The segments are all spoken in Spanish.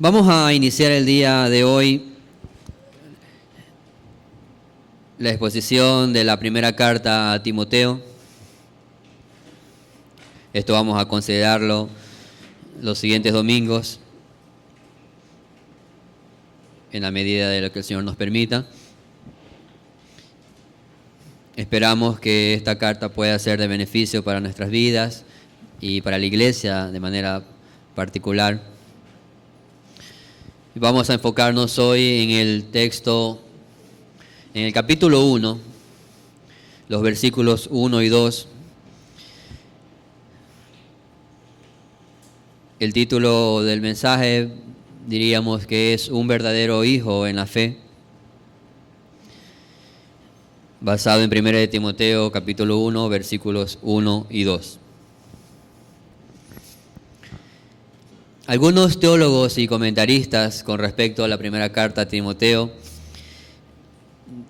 Vamos a iniciar el día de hoy la exposición de la primera carta a Timoteo. Esto vamos a considerarlo los siguientes domingos, en la medida de lo que el Señor nos permita. Esperamos que esta carta pueda ser de beneficio para nuestras vidas y para la iglesia de manera particular. Vamos a enfocarnos hoy en el texto, en el capítulo 1, los versículos 1 y 2. El título del mensaje diríamos que es Un verdadero hijo en la fe, basado en 1 de Timoteo capítulo 1, versículos 1 y 2. Algunos teólogos y comentaristas con respecto a la primera carta a Timoteo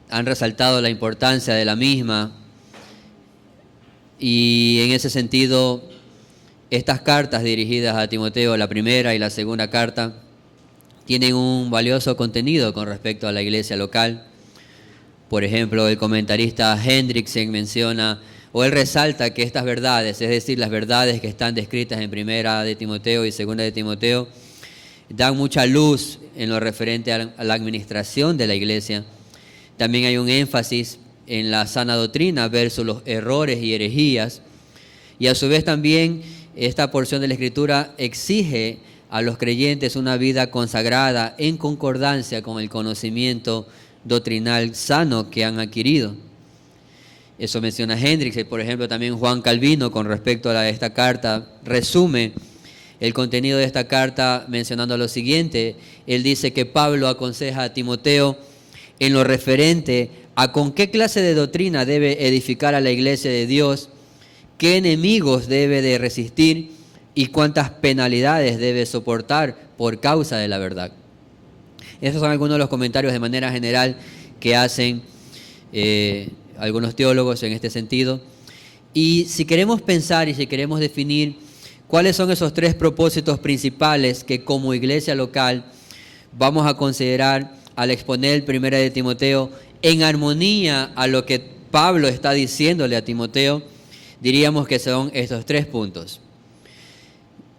han resaltado la importancia de la misma, y en ese sentido estas cartas dirigidas a Timoteo, la primera y la segunda carta, tienen un valioso contenido con respecto a la iglesia local. Por ejemplo, el comentarista Hendriksen menciona, o él resalta, que estas verdades, es decir, las verdades que están descritas en primera de Timoteo y segunda de Timoteo, dan mucha luz en lo referente a la administración de la iglesia. También hay un énfasis en la sana doctrina versus los errores y herejías, y a su vez también esta porción de la Escritura exige a los creyentes una vida consagrada en concordancia con el conocimiento doctrinal sano que han adquirido. Eso menciona Hendriksen. Por ejemplo, también Juan Calvino, con respecto a esta carta, resume el contenido de esta carta mencionando lo siguiente. Él dice que Pablo aconseja a Timoteo en lo referente a con qué clase de doctrina debe edificar a la iglesia de Dios, qué enemigos debe de resistir y cuántas penalidades debe soportar por causa de la verdad. Esos son algunos de los comentarios de manera general que hacen algunos teólogos en este sentido. Y si queremos pensar y si queremos definir cuáles son esos tres propósitos principales que como iglesia local vamos a considerar al exponer 1 de Timoteo en armonía a lo que Pablo está diciéndole a Timoteo, diríamos que son estos tres puntos.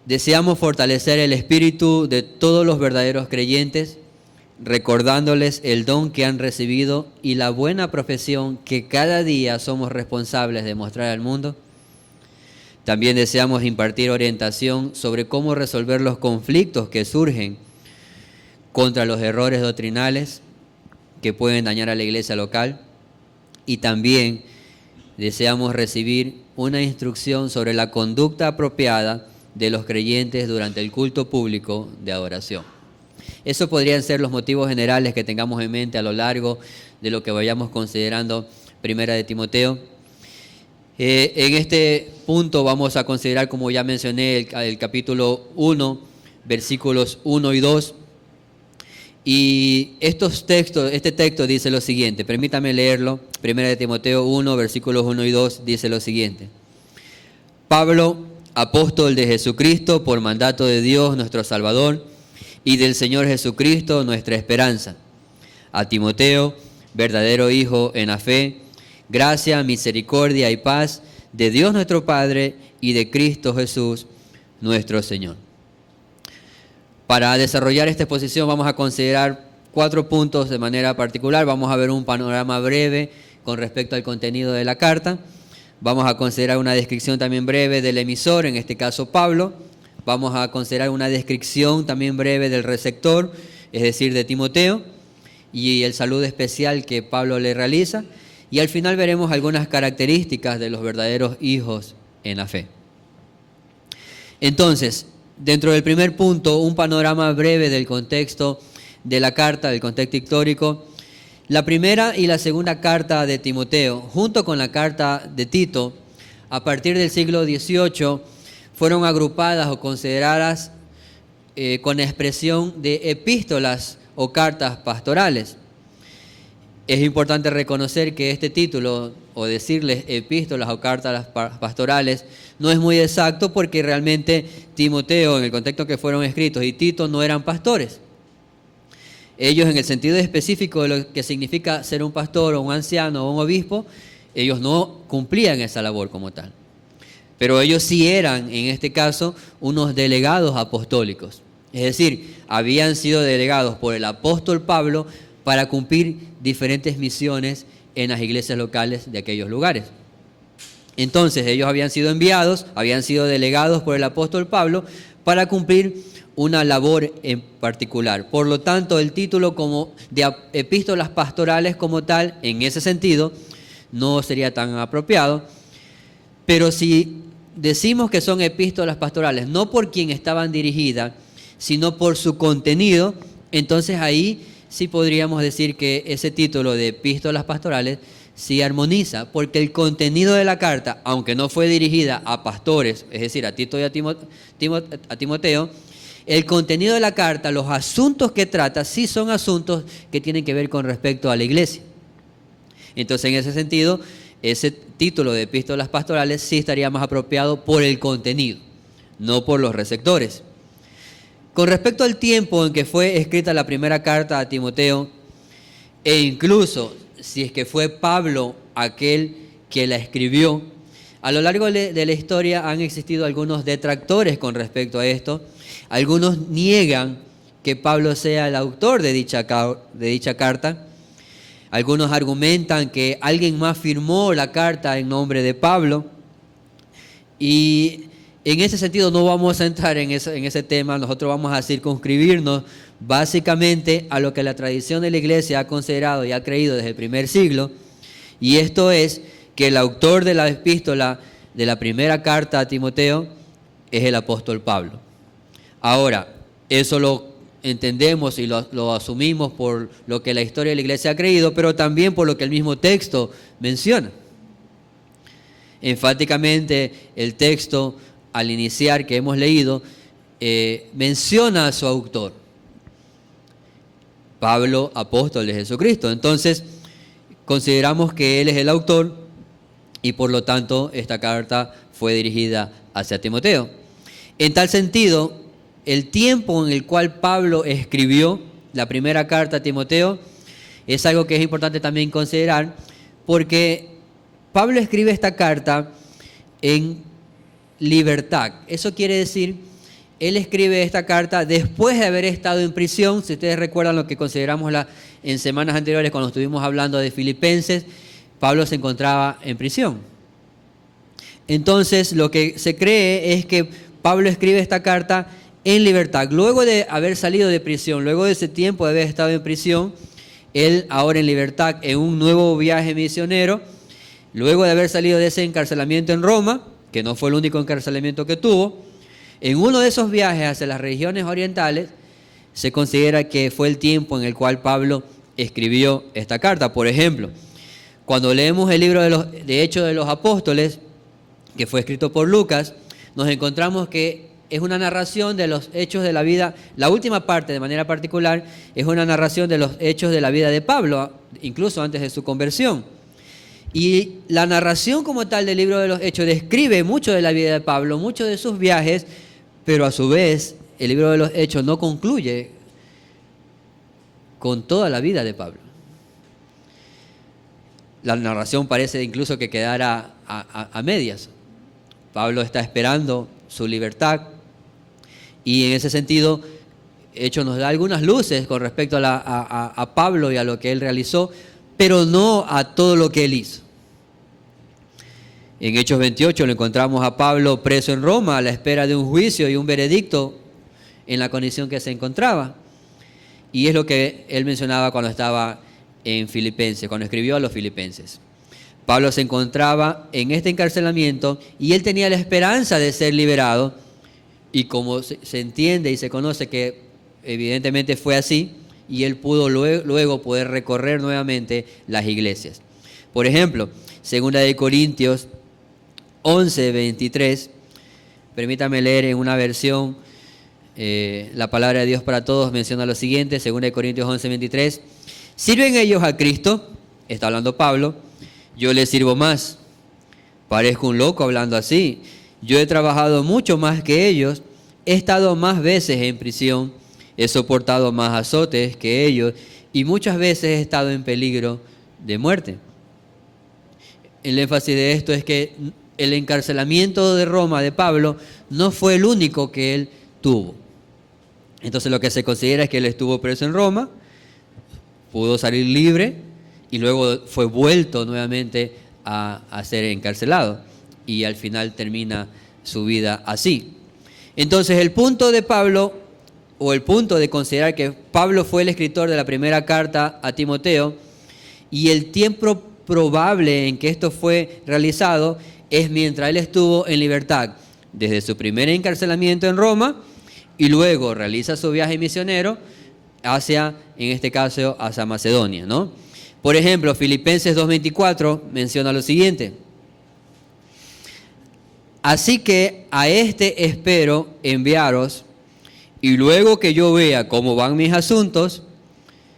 Deseamos fortalecer el espíritu de todos los verdaderos creyentes, recordándoles el don que han recibido y la buena profesión que cada día somos responsables de mostrar al mundo. También deseamos impartir orientación sobre cómo resolver los conflictos que surgen contra los errores doctrinales que pueden dañar a la iglesia local. Y también deseamos recibir una instrucción sobre la conducta apropiada de los creyentes durante el culto público de adoración. Esos podrían ser los motivos generales que tengamos en mente a lo largo de lo que vayamos considerando primera de Timoteo. En este punto vamos a considerar, como ya mencioné, el capítulo 1, versículos 1 y 2. Y este texto dice lo siguiente, permítame leerlo. Primera de Timoteo 1, versículos 1 y 2 dice lo siguiente. Pablo, apóstol de Jesucristo, por mandato de Dios nuestro Salvador, y del Señor Jesucristo, nuestra esperanza. A Timoteo, verdadero hijo en la fe, gracia, misericordia y paz de Dios nuestro Padre y de Cristo Jesús, nuestro Señor. Para desarrollar esta exposición vamos a considerar 4 puntos de manera particular. Vamos a ver un panorama breve con respecto al contenido de la carta. Vamos a considerar una descripción también breve del emisor, en este caso Pablo. Vamos a considerar una descripción también breve del receptor, es decir, de Timoteo, y el saludo especial que Pablo le realiza. Y al final veremos algunas características de los verdaderos hijos en la fe. Entonces, dentro del primer punto, un panorama breve del contexto de la carta, del contexto histórico. La primera y la segunda carta de Timoteo, junto con la carta de Tito, a partir del siglo XVIII, fueron agrupadas o consideradas con expresión de epístolas o cartas pastorales. Es importante reconocer que este título o decirles epístolas o cartas pastorales no es muy exacto, porque realmente Timoteo, en el contexto que fueron escritos, y Tito no eran pastores. Ellos, en el sentido específico de lo que significa ser un pastor o un anciano o un obispo, ellos no cumplían esa labor como tal. Pero ellos sí eran, en este caso, unos delegados apostólicos. Es decir, habían sido delegados por el apóstol Pablo para cumplir diferentes misiones en las iglesias locales de aquellos lugares. Entonces, ellos habían sido enviados, habían sido delegados por el apóstol Pablo para cumplir una labor en particular. Por lo tanto, el título como de epístolas pastorales como tal, en ese sentido, no sería tan apropiado. Pero si decimos que son epístolas pastorales, no por quien estaban dirigidas, sino por su contenido, entonces ahí sí podríamos decir que ese título de epístolas pastorales sí armoniza, porque el contenido de la carta, aunque no fue dirigida a pastores, es decir, a Tito y a Timoteo, el contenido de la carta, los asuntos que trata, sí son asuntos que tienen que ver con respecto a la iglesia. Entonces, en ese sentido, ese título de epístolas pastorales sí estaría más apropiado por el contenido, no por los receptores. Con respecto al tiempo en que fue escrita la primera carta a Timoteo, e incluso si es que fue Pablo aquel que la escribió, a lo largo de la historia han existido algunos detractores con respecto a esto. Algunos niegan que Pablo sea el autor de dicha carta. Algunos argumentan que alguien más firmó la carta en nombre de Pablo. Y en ese sentido no vamos a entrar en ese tema. Nosotros vamos a circunscribirnos básicamente a lo que la tradición de la iglesia ha considerado y ha creído desde el primer siglo. Y esto es que el autor de la epístola de la primera carta a Timoteo es el apóstol Pablo. Ahora, eso lo entendemos y lo asumimos por lo que la historia de la iglesia ha creído, pero también por lo que el mismo texto menciona. Enfáticamente, el texto, al iniciar que hemos leído, menciona a su autor, Pablo, apóstol de Jesucristo. Entonces, consideramos que él es el autor y por lo tanto esta carta fue dirigida hacia Timoteo. En tal sentido, el tiempo en el cual Pablo escribió la primera carta a Timoteo es algo que es importante también considerar, porque Pablo escribe esta carta en libertad. Eso quiere decir, él escribe esta carta después de haber estado en prisión. Si ustedes recuerdan lo que consideramos en semanas anteriores cuando estuvimos hablando de Filipenses, Pablo se encontraba en prisión. Entonces, lo que se cree es que Pablo escribe esta carta en libertad. Luego de haber salido de prisión, luego de ese tiempo de haber estado en prisión, él ahora en libertad, en un nuevo viaje misionero, luego de haber salido de ese encarcelamiento en Roma, que no fue el único encarcelamiento que tuvo, en uno de esos viajes hacia las regiones orientales, se considera que fue el tiempo en el cual Pablo escribió esta carta. Por ejemplo, cuando leemos el libro de Hechos de los Apóstoles, que fue escrito por Lucas, nos encontramos que es una narración de los hechos de la vida. La última parte, de manera particular, es una narración de los hechos de la vida de Pablo, incluso antes de su conversión. Y la narración como tal del libro de los Hechos describe mucho de la vida de Pablo, muchos de sus viajes, pero a su vez el libro de los Hechos no concluye con toda la vida de Pablo. La narración parece incluso que quedara a medias. Pablo está esperando su libertad y en ese sentido Hechos nos da algunas luces con respecto a Pablo y a lo que él realizó, pero no a todo lo que él hizo. En Hechos 28 lo encontramos a Pablo preso en Roma a la espera de un juicio y un veredicto en la condición que se encontraba. Y es lo que él mencionaba cuando estaba en Filipenses, cuando escribió a los Filipenses. Pablo se encontraba en este encarcelamiento y él tenía la esperanza de ser liberado, y como se entiende y se conoce que evidentemente fue así, y él pudo luego poder recorrer nuevamente las iglesias. Por ejemplo, 2 de Corintios 11:23, permítame leer en una versión, la palabra de Dios para todos menciona lo siguiente, 2 de Corintios 11:23, ¿sirven ellos a Cristo? Está hablando Pablo. Yo les sirvo más. Parezco un loco hablando así. Yo he trabajado mucho más que ellos, he estado más veces en prisión, he soportado más azotes que ellos y muchas veces he estado en peligro de muerte. El énfasis de esto es que el encarcelamiento de Roma de Pablo no fue el único que él tuvo. Entonces lo que se considera es que él estuvo preso en Roma, pudo salir libre y luego fue vuelto nuevamente a ser encarcelado y al final termina su vida así. Entonces el punto de Pablo, o el punto de considerar que Pablo fue el escritor de la primera carta a Timoteo, y el tiempo probable en que esto fue realizado es mientras él estuvo en libertad, desde su primer encarcelamiento en Roma y luego realiza su viaje misionero hacia, en este caso, hacia Macedonia, ¿no? Por ejemplo, Filipenses 2:24 menciona lo siguiente: así que a este espero enviaros, y luego que yo vea cómo van mis asuntos,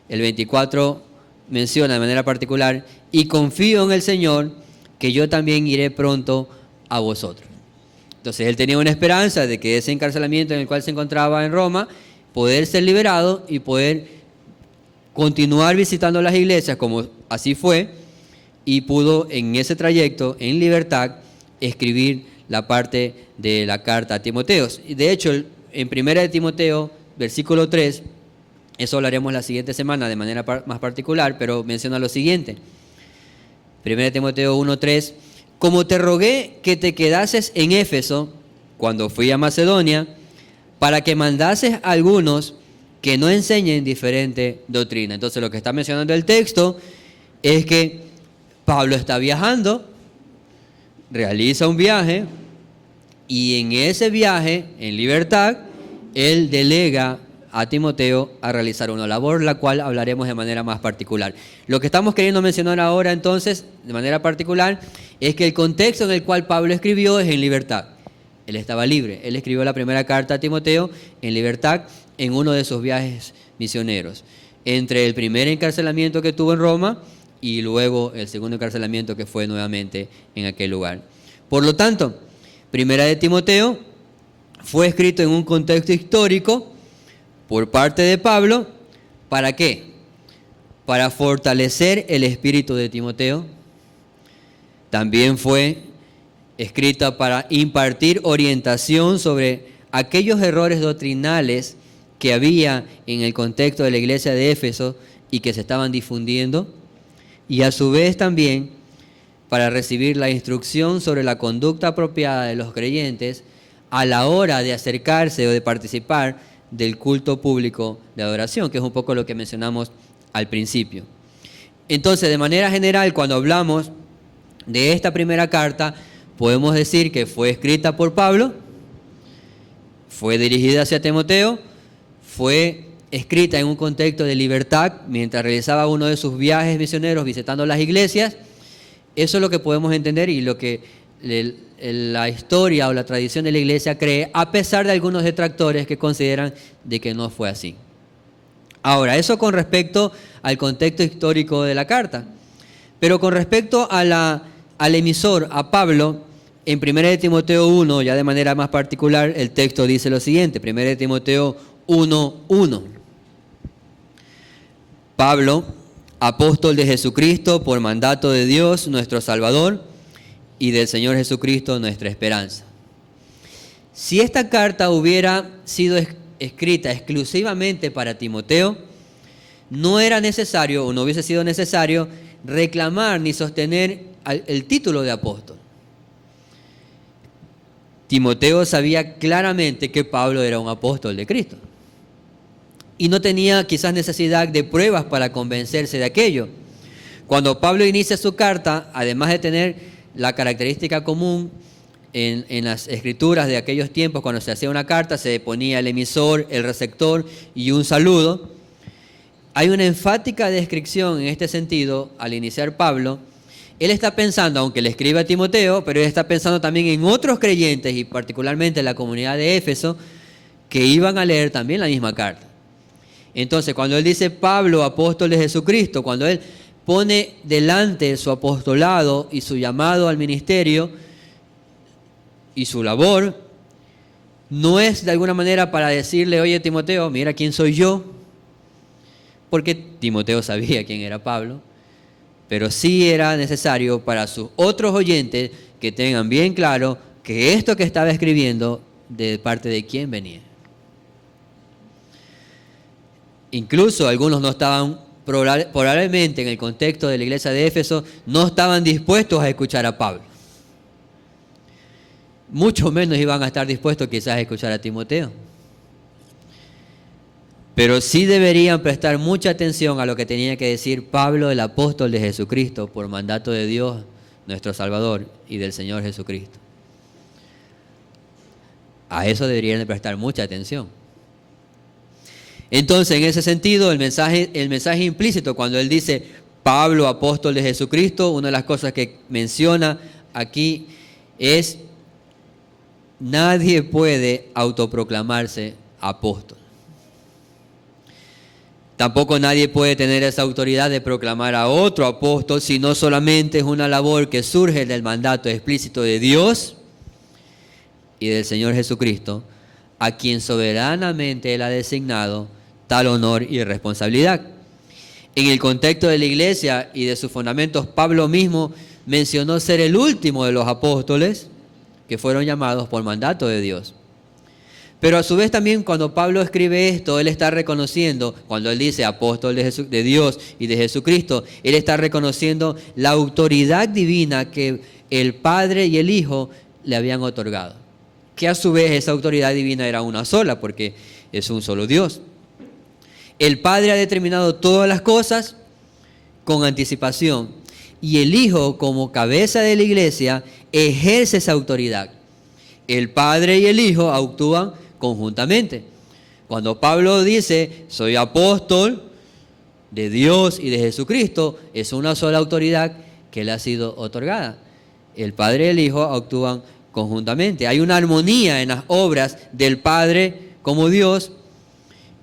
el 24 menciona de manera particular, y confío en el Señor, que yo también iré pronto a vosotros. Entonces él tenía una esperanza de que ese encarcelamiento en el cual se encontraba en Roma, poder ser liberado y poder continuar visitando las iglesias, como así fue, y pudo en ese trayecto, en libertad, escribir la parte de la carta a Timoteo. De hecho, en 1 de Timoteo, versículo 3, eso hablaremos la siguiente semana de manera más particular, pero menciona lo siguiente. 1 de Timoteo 1:3, como te rogué que te quedases en Éfeso cuando fui a Macedonia, para que mandases a algunos que no enseñen diferente doctrina. Entonces lo que está mencionando el texto es que Pablo está viajando, realiza un viaje, y en ese viaje, en libertad, él delega a Timoteo a realizar una labor, la cual hablaremos de manera más particular. Lo que estamos queriendo mencionar ahora entonces, de manera particular, es que el contexto en el cual Pablo escribió es en libertad. Él estaba libre. Él escribió la primera carta a Timoteo en libertad en uno de sus viajes misioneros. Entre el primer encarcelamiento que tuvo en Roma y luego el segundo encarcelamiento que fue nuevamente en aquel lugar. Por lo tanto, Primera de Timoteo fue escrito en un contexto histórico por parte de Pablo. ¿Para qué? Para fortalecer el espíritu de Timoteo. También fue escrita para impartir orientación sobre aquellos errores doctrinales que había en el contexto de la iglesia de Éfeso y que se estaban difundiendo, y a su vez también para recibir la instrucción sobre la conducta apropiada de los creyentes a la hora de acercarse o de participar del culto público de adoración, que es un poco lo que mencionamos al principio. Entonces, de manera general, cuando hablamos de esta primera carta, podemos decir que fue escrita por Pablo, fue dirigida hacia Timoteo, fue escrita en un contexto de libertad mientras realizaba uno de sus viajes misioneros visitando las iglesias. Eso es lo que podemos entender y lo que la historia o la tradición de la iglesia cree, a pesar de algunos detractores que consideran de que no fue así. Ahora, eso con respecto al contexto histórico de la carta. Pero con respecto al emisor, a Pablo, en 1 de Timoteo 1, ya de manera más particular, el texto dice lo siguiente, 1 de Timoteo 1:1. Pablo, apóstol de Jesucristo por mandato de Dios, nuestro Salvador, y del Señor Jesucristo, nuestra esperanza. Si esta carta hubiera sido escrita exclusivamente para Timoteo, no era necesario o no hubiese sido necesario reclamar ni sostener el título de apóstol. Timoteo sabía claramente que Pablo era un apóstol de Cristo y no tenía quizás necesidad de pruebas para convencerse de aquello. Cuando Pablo inicia su carta, además de tener la característica común en las escrituras de aquellos tiempos, cuando se hacía una carta se ponía el emisor, el receptor y un saludo, hay una enfática descripción en este sentido al iniciar Pablo. Él está pensando, aunque le escribe a Timoteo, pero él está pensando también en otros creyentes y particularmente en la comunidad de Éfeso que iban a leer también la misma carta. Entonces, cuando él dice Pablo, apóstol de Jesucristo, cuando él pone delante su apostolado y su llamado al ministerio y su labor, no es de alguna manera para decirle, oye Timoteo, mira quién soy yo, porque Timoteo sabía quién era Pablo, pero sí era necesario para sus otros oyentes que tengan bien claro que esto que estaba escribiendo, de parte de quién venía. Incluso algunos no estaban, probablemente en el contexto de la iglesia de Éfeso, no estaban dispuestos a escuchar a Pablo. Mucho menos iban a estar dispuestos quizás a escuchar a Timoteo. Pero sí deberían prestar mucha atención a lo que tenía que decir Pablo, el apóstol de Jesucristo, por mandato de Dios, nuestro Salvador, y del Señor Jesucristo. A eso deberían de prestar mucha atención. Entonces, en ese sentido, el mensaje implícito, cuando él dice Pablo, apóstol de Jesucristo, una de las cosas que menciona aquí es: nadie puede autoproclamarse apóstol. Tampoco nadie puede tener esa autoridad de proclamar a otro apóstol, sino solamente es una labor que surge del mandato explícito de Dios y del Señor Jesucristo, a quien soberanamente Él ha designado tal honor y responsabilidad. En el contexto de la iglesia y de sus fundamentos, Pablo mismo mencionó ser el último de los apóstoles que fueron llamados por mandato de Dios. Pero a su vez también, cuando Pablo escribe esto, él está reconociendo, cuando él dice apóstol de Dios y de Jesucristo, él está reconociendo la autoridad divina que el Padre y el Hijo le habían otorgado. Que a su vez esa autoridad divina era una sola, porque es un solo Dios. El Padre ha determinado todas las cosas con anticipación, y el Hijo, como cabeza de la iglesia, ejerce esa autoridad. El Padre y el Hijo actúan conjuntamente. Cuando Pablo dice, soy apóstol de Dios y de Jesucristo, es una sola autoridad que le ha sido otorgada. El Padre y el Hijo actúan conjuntamente. Hay una armonía en las obras del Padre como Dios,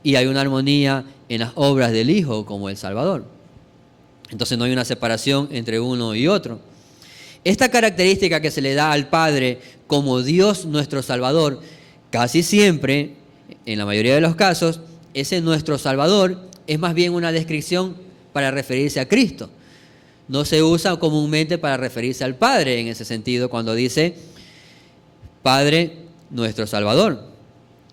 y hay una armonía en las obras del Hijo como el Salvador. Entonces no hay una separación entre uno y otro. Esta característica que se le da al Padre como Dios nuestro Salvador, casi siempre, en la mayoría de los casos, ese nuestro Salvador es más bien una descripción para referirse a Cristo. No se usa comúnmente para referirse al Padre en ese sentido cuando dice Padre nuestro Salvador.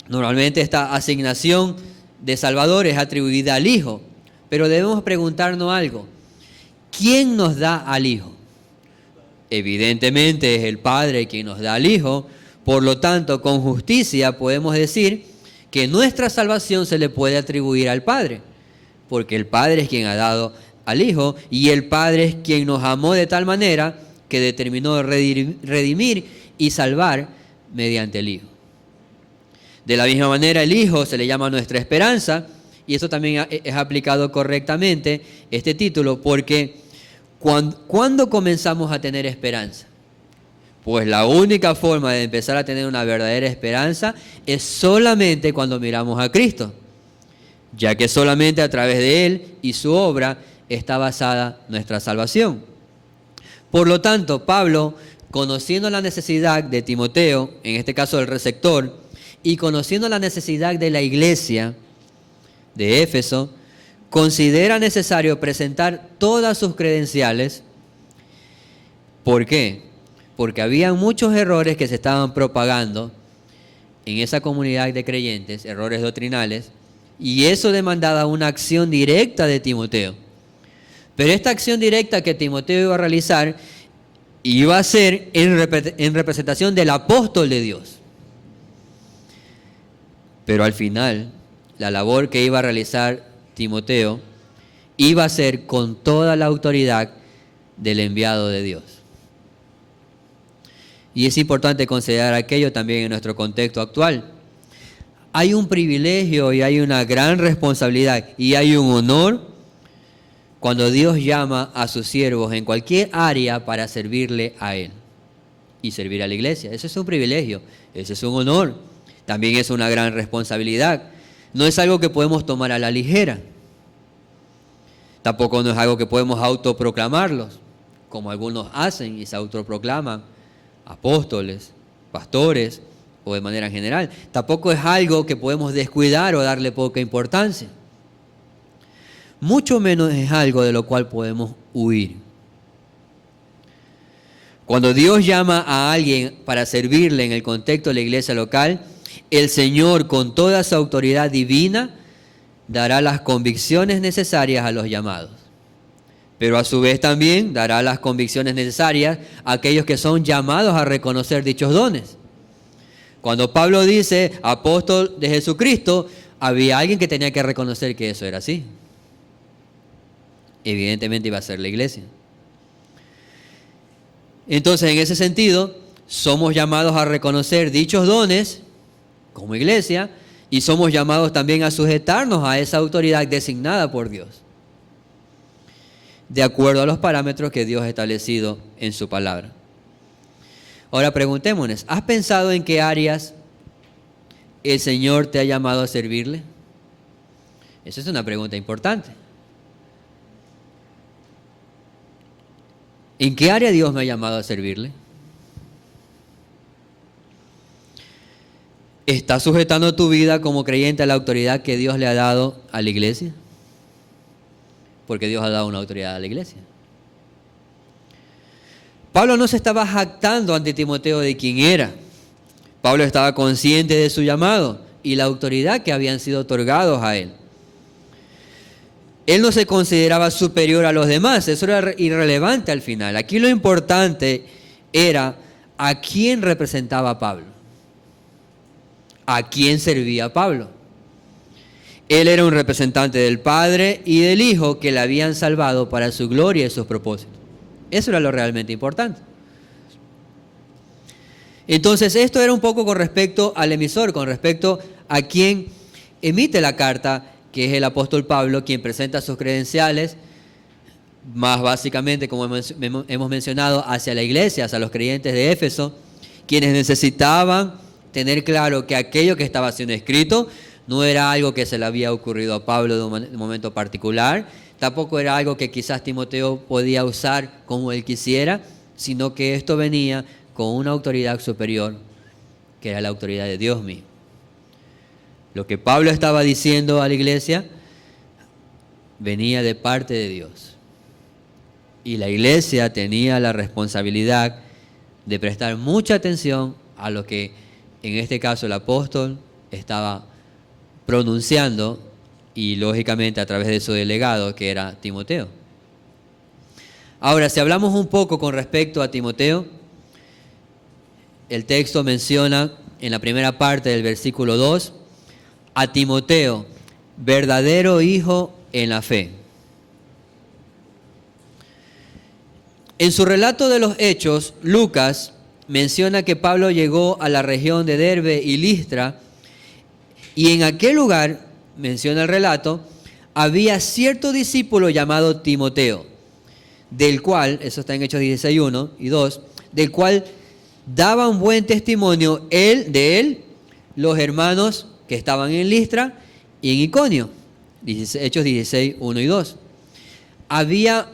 Normalmente esta asignación de Salvador es atribuida al Hijo, pero debemos preguntarnos algo. ¿Quién nos da al Hijo? Evidentemente es el Padre quien nos da al Hijo. Por lo tanto, con justicia podemos decir que nuestra salvación se le puede atribuir al Padre, porque el Padre es quien ha dado al Hijo, y el Padre es quien nos amó de tal manera que determinó redimir y salvar mediante el Hijo. De la misma manera, el Hijo se le llama nuestra esperanza, y eso también es aplicado correctamente, este título, porque ¿cuándo comenzamos a tener esperanza? Pues la única forma de empezar a tener una verdadera esperanza es solamente cuando miramos a Cristo, ya que solamente a través de Él y su obra está basada nuestra salvación. Por lo tanto, Pablo, conociendo la necesidad de Timoteo, en este caso el receptor, y conociendo la necesidad de la iglesia de Éfeso, considera necesario presentar todas sus credenciales. ¿Por qué? Porque había muchos errores que se estaban propagando en esa comunidad de creyentes, errores doctrinales, y eso demandaba una acción directa de Timoteo. Pero esta acción directa que Timoteo iba a realizar iba a ser en representación del apóstol de Dios. Pero al final, la labor que iba a realizar Timoteo iba a ser con toda la autoridad del enviado de Dios. Y es importante considerar aquello también en nuestro contexto actual. Hay un privilegio y hay una gran responsabilidad y hay un honor cuando Dios llama a sus siervos en cualquier área para servirle a Él y servir a la iglesia. Eso es un privilegio, eso es un honor, también es una gran responsabilidad. No es algo que podemos tomar a la ligera. Tampoco no es algo que podemos autoproclamarlos, como algunos hacen y se autoproclaman apóstoles, pastores o de manera general. Tampoco es algo que podemos descuidar o darle poca importancia. Mucho menos es algo de lo cual podemos huir. Cuando Dios llama a alguien para servirle en el contexto de la iglesia local, el Señor, con toda su autoridad divina, dará las convicciones necesarias a los llamados. Pero a su vez también dará las convicciones necesarias a aquellos que son llamados a reconocer dichos dones. Cuando Pablo dice apóstol de Jesucristo, había alguien que tenía que reconocer que eso era así. Evidentemente iba a ser la iglesia. Entonces, en ese sentido, somos llamados a reconocer dichos dones como iglesia y somos llamados también a sujetarnos a esa autoridad designada por Dios, de acuerdo a los parámetros que Dios ha establecido en su palabra. Ahora preguntémonos, ¿has pensado en qué áreas el Señor te ha llamado a servirle? Esa es una pregunta importante. ¿En qué área Dios me ha llamado a servirle? ¿Estás sujetando tu vida como creyente a la autoridad que Dios le ha dado a la iglesia? Porque Dios ha dado una autoridad a la iglesia. Pablo no se estaba jactando ante Timoteo de quién era. Pablo estaba consciente de su llamado y la autoridad que habían sido otorgados a él. Él no se consideraba superior a los demás, eso era irrelevante al final. Aquí lo importante era a quién representaba Pablo, a quién servía Pablo. Él era un representante del Padre y del Hijo que le habían salvado para su gloria y sus propósitos. Eso era lo realmente importante. Entonces, esto era un poco con respecto al emisor, con respecto a quien emite la carta, que es el apóstol Pablo, quien presenta sus credenciales, más básicamente, como hemos mencionado, hacia la iglesia, hacia los creyentes de Éfeso, quienes necesitaban tener claro que aquello que estaba siendo escrito no era algo que se le había ocurrido a Pablo de un momento particular, tampoco era algo que quizás Timoteo podía usar como él quisiera, sino que esto venía con una autoridad superior, que era la autoridad de Dios mismo. Lo que Pablo estaba diciendo a la iglesia venía de parte de Dios. Y la iglesia tenía la responsabilidad de prestar mucha atención a lo que en este caso el apóstol estaba pronunciando y lógicamente a través de su delegado, que era Timoteo. Ahora, si hablamos un poco con respecto a Timoteo, el texto menciona en la primera parte del versículo 2 a Timoteo, verdadero hijo en la fe. En su relato de los Hechos, Lucas menciona que Pablo llegó a la región de Derbe y Listra, y en aquel lugar, menciona el relato, había cierto discípulo llamado Timoteo, del cual, eso está en Hechos 16:1 y 2, del cual daban buen testimonio de él los hermanos que estaban en Listra y en Iconio. Hechos 16:1 y 2. Había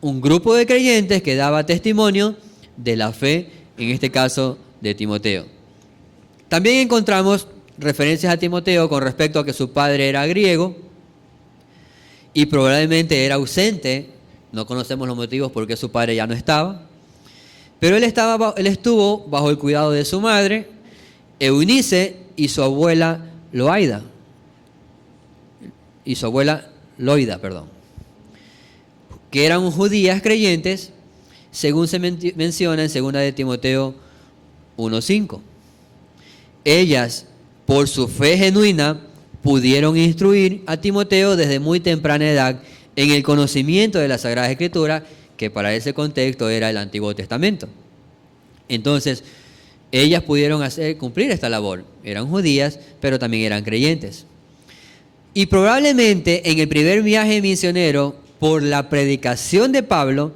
un grupo de creyentes que daba testimonio de la fe, en este caso de Timoteo. También encontramos referencias a Timoteo con respecto a que su padre era griego y probablemente era ausente. No conocemos los motivos por qué su padre ya no estaba, pero él estuvo bajo el cuidado de su madre, Eunice, y su abuela Loida, que eran judías creyentes, según se menciona en 2 de Timoteo 1:5. Ellas, por su fe genuina, pudieron instruir a Timoteo desde muy temprana edad en el conocimiento de la Sagrada Escritura, que para ese contexto era el Antiguo Testamento. Entonces, ellas pudieron cumplir esta labor. Eran judías, pero también eran creyentes. Y probablemente en el primer viaje misionero, por la predicación de Pablo,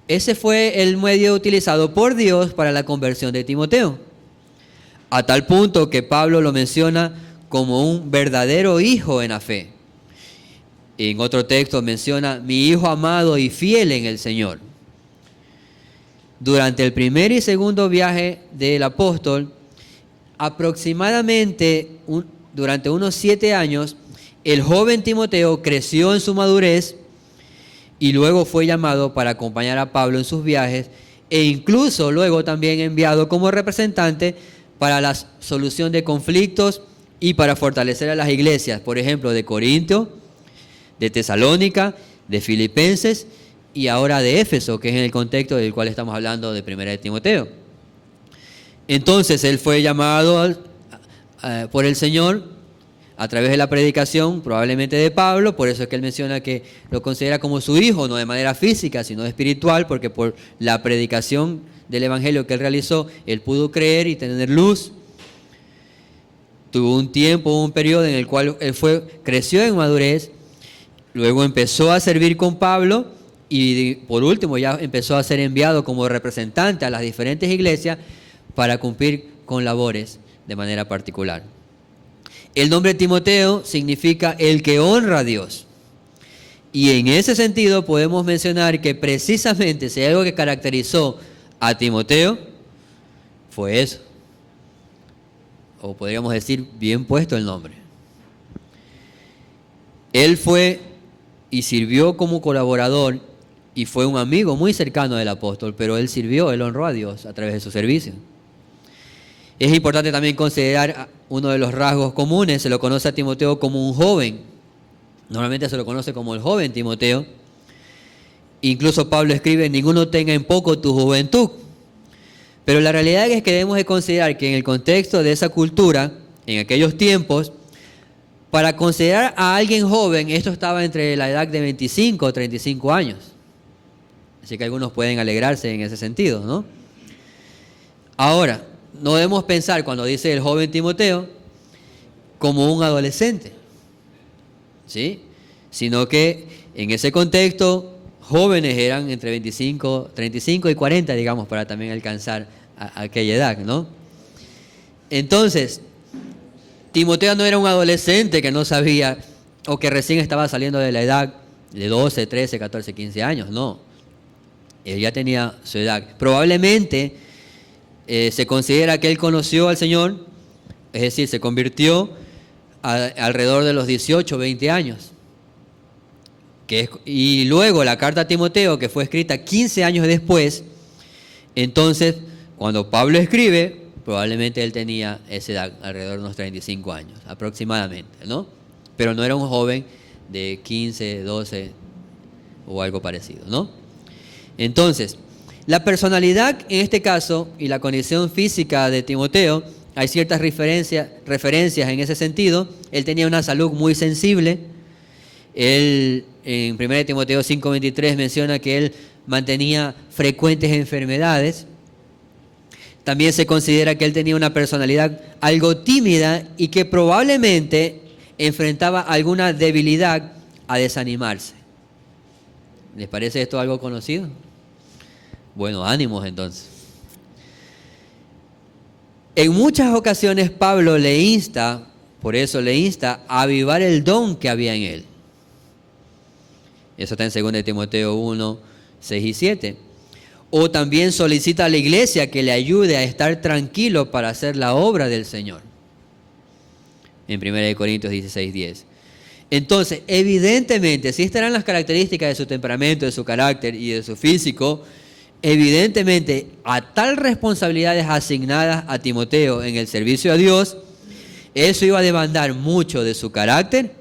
ese fue el medio utilizado por Dios para la conversión de Timoteo. A tal punto que Pablo lo menciona como un verdadero hijo en la fe. En otro texto menciona, mi hijo amado y fiel en el Señor. Durante el primer y segundo viaje del apóstol, aproximadamente durante unos 7 años, el joven Timoteo creció en su madurez y luego fue llamado para acompañar a Pablo en sus viajes e incluso luego también enviado como representante para la solución de conflictos y para fortalecer a las iglesias, por ejemplo, de Corinto, de Tesalónica, de Filipenses y ahora de Éfeso, que es en el contexto del cual estamos hablando de Primera de Timoteo. Entonces él fue llamado por el Señor a través de la predicación, probablemente de Pablo, por eso es que él menciona que lo considera como su hijo, no de manera física, sino espiritual, porque por la predicación del evangelio que él realizó, él pudo creer y tener luz. Tuvo un tiempo, un periodo en el cual él creció en madurez, luego empezó a servir con Pablo y por último ya empezó a ser enviado como representante a las diferentes iglesias para cumplir con labores de manera particular. El nombre Timoteo significa el que honra a Dios. Y en ese sentido podemos mencionar que precisamente si hay algo que caracterizó a Timoteo, fue eso. O podríamos decir, bien puesto el nombre. Él fue y sirvió como colaborador y fue un amigo muy cercano del apóstol, pero él sirvió, él honró a Dios a través de su servicio. Es importante también considerar uno de los rasgos comunes, se lo conoce a Timoteo como un joven. Normalmente se lo conoce como el joven Timoteo. Incluso Pablo escribe, ninguno tenga en poco tu juventud. Pero la realidad es que debemos de considerar que en el contexto de esa cultura, en aquellos tiempos, para considerar a alguien joven, esto estaba entre la edad de 25 o 35 años. Así que algunos pueden alegrarse en ese sentido, ¿no? Ahora, no debemos pensar cuando dice el joven Timoteo como un adolescente, ¿sí? Sino que en ese contexto jóvenes eran entre 35 y 40, digamos, para también alcanzar a aquella edad, ¿no? Entonces, Timoteo no era un adolescente que no sabía o que recién estaba saliendo de la edad de 12, 13, 14, 15 años, no. Él ya tenía su edad. Probablemente se considera que él conoció al Señor, es decir, se convirtió alrededor de los 18, 20 años. Y luego la carta a Timoteo, que fue escrita 15 años después, entonces, cuando Pablo escribe, probablemente él tenía esa edad, alrededor de unos 35 años, aproximadamente, ¿no? Pero no era un joven de 15, 12 o algo parecido, ¿no? Entonces, la personalidad en este caso y la condición física de Timoteo, hay ciertas referencias en ese sentido. Él tenía una salud muy sensible. Él, en 1 Timoteo 5:23 menciona que él mantenía frecuentes enfermedades. También se considera que él tenía una personalidad algo tímida y que probablemente enfrentaba alguna debilidad a desanimarse. ¿Les parece esto algo conocido? Bueno, ánimos entonces. En muchas ocasiones Pablo le insta a avivar el don que había en él. Eso está en 2 Timoteo 1, 6 y 7. O también solicita a la iglesia que le ayude a estar tranquilo para hacer la obra del Señor. En 1 Corintios 16, 10. Entonces, evidentemente, si estas eran las características de su temperamento, de su carácter y de su físico, evidentemente, a tal responsabilidades asignadas a Timoteo en el servicio a Dios, eso iba a demandar mucho de su carácter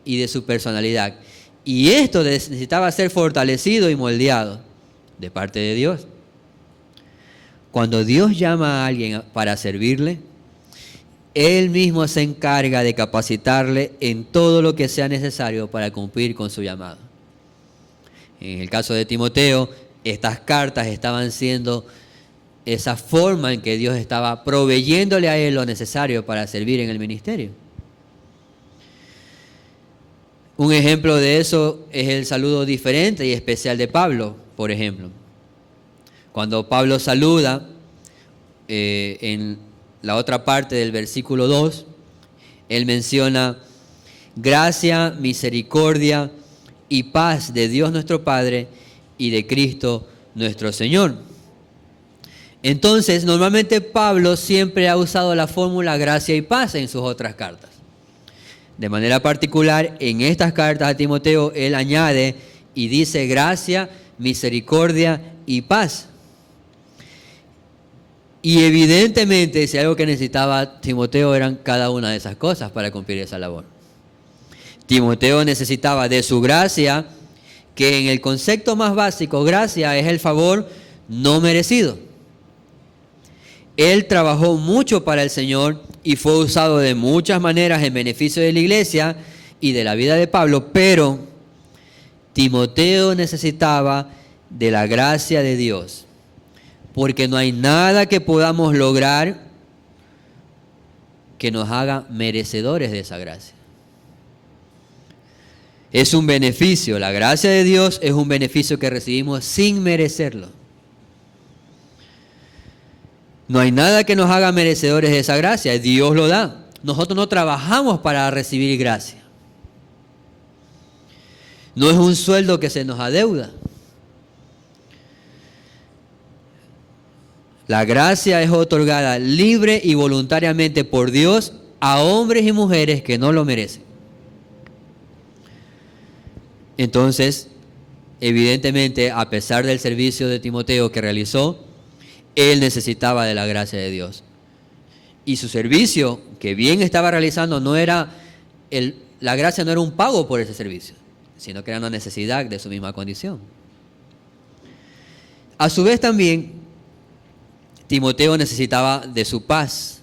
y de su personalidad. Y esto necesitaba ser fortalecido y moldeado de parte de Dios. Cuando Dios llama a alguien para servirle, Él mismo se encarga de capacitarle en todo lo que sea necesario para cumplir con su llamado. En el caso de Timoteo, estas cartas estaban siendo esa forma en que Dios estaba proveyéndole a él lo necesario para servir en el ministerio. Un ejemplo de eso es el saludo diferente y especial de Pablo, por ejemplo. Cuando Pablo saluda, en la otra parte del versículo 2, él menciona gracia, misericordia y paz de Dios nuestro Padre y de Cristo nuestro Señor. Entonces, normalmente Pablo siempre ha usado la fórmula gracia y paz en sus otras cartas. De manera particular, en estas cartas a Timoteo, él añade y dice gracia, misericordia y paz. Y evidentemente, si algo que necesitaba Timoteo eran cada una de esas cosas para cumplir esa labor. Timoteo necesitaba de su gracia, que en el concepto más básico, gracia es el favor no merecido. Él trabajó mucho para el Señor y fue usado de muchas maneras en beneficio de la iglesia y de la vida de Pablo, pero Timoteo necesitaba de la gracia de Dios, porque no hay nada que podamos lograr que nos haga merecedores de esa gracia. Es un beneficio, la gracia de Dios es un beneficio que recibimos sin merecerlo. No hay nada que nos haga merecedores de esa gracia, Dios lo da. Nosotros no trabajamos para recibir gracia. No es un sueldo que se nos adeuda. La gracia es otorgada libre y voluntariamente por Dios a hombres y mujeres que no lo merecen. Entonces, evidentemente, a pesar del servicio de Timoteo que realizó, él necesitaba de la gracia de Dios. Y su servicio, que bien estaba realizando, la gracia no era un pago por ese servicio, sino que era una necesidad de su misma condición. A su vez también, Timoteo necesitaba de su paz,